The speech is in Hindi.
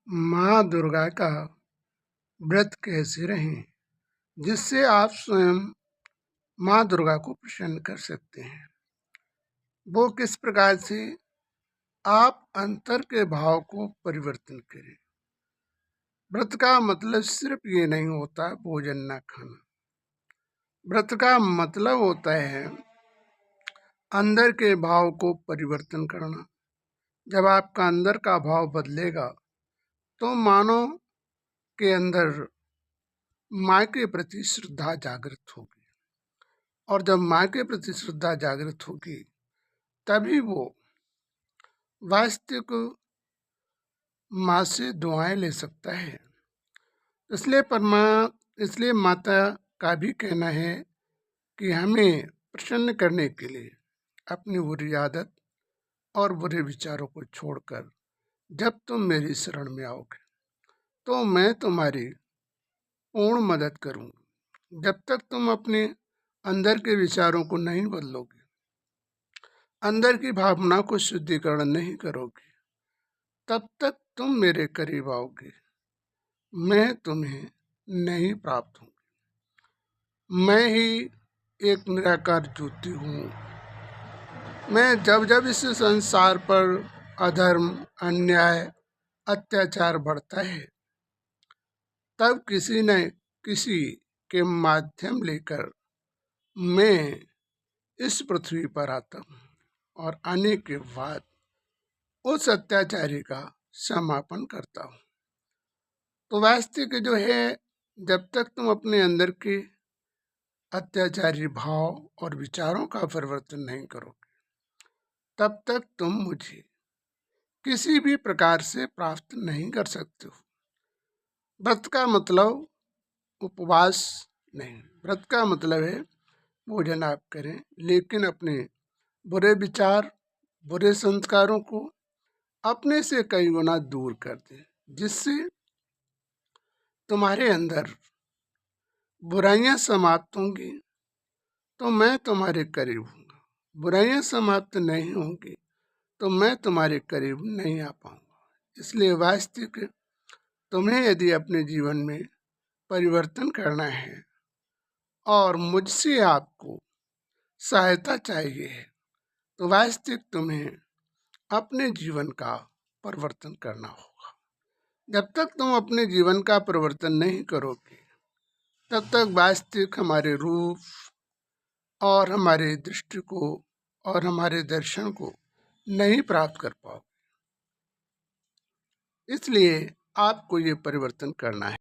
माँ दुर्गा का व्रत कैसे रहें जिससे आप स्वयं माँ दुर्गा को प्रसन्न कर सकते हैं। वो किस प्रकार से आप अंतर के भाव को परिवर्तन करें। व्रत का मतलब सिर्फ ये नहीं होता भोजन न खाना। व्रत का मतलब होता है अंदर के भाव को परिवर्तन करना। जब आपका अंदर का भाव बदलेगा तो मानो के अंदर माँ के प्रति श्रद्धा जागृत होगी, और जब माँ के प्रति श्रद्धा जागृत होगी तभी वो वास्तविक माँ से दुआएं ले सकता है। इसलिए माता का भी कहना है कि हमें प्रसन्न करने के लिए अपनी बुरी आदत और बुरे विचारों को छोड़कर जब तुम मेरी शरण में आओगे तो मैं तुम्हारी पूर्ण मदद करूंगी। जब तक तुम अपने अंदर के विचारों को नहीं बदलोगे, अंदर की भावना को शुद्धिकरण नहीं करोगे, तब तक तुम मेरे करीब आओगे, मैं तुम्हें नहीं प्राप्त हूँ। मैं ही एक निराकार ज्योति हूँ। मैं जब जब इस संसार पर अधर्म, अन्याय, अत्याचार बढ़ता है तब किसी न किसी के माध्यम लेकर मैं इस पृथ्वी पर आता हूँ, और आने के बाद उस अत्याचारी का समापन करता हूँ। तो वास्तविक जो है, जब तक तुम अपने अंदर के अत्याचारी भाव और विचारों का परिवर्तन नहीं करोगे तब तक तुम मुझे किसी भी प्रकार से प्राप्त नहीं कर सकते हो। व्रत का मतलब उपवास नहीं, व्रत का मतलब है भोजन आप करें, लेकिन अपने बुरे विचार, बुरे संस्कारों को अपने से कई गुना दूर कर दें, जिससे तुम्हारे अंदर बुराइयां समाप्त होंगी तो मैं तुम्हारे करीब हूँगा। बुराइयां समाप्त नहीं होंगी तो मैं तुम्हारे करीब नहीं आ पाऊंगा। इसलिए वास्तविक तुम्हें यदि अपने जीवन में परिवर्तन करना है और मुझसे आपको सहायता चाहिए है तो वास्तविक तुम्हें अपने जीवन का परिवर्तन करना होगा। जब तक तुम अपने जीवन का परिवर्तन नहीं करोगे तब तक वास्तविक हमारे रूप और हमारे दृष्टि को और हमारे दर्शन को नहीं प्राप्त कर पाओगे। इसलिए आपको ये परिवर्तन करना है।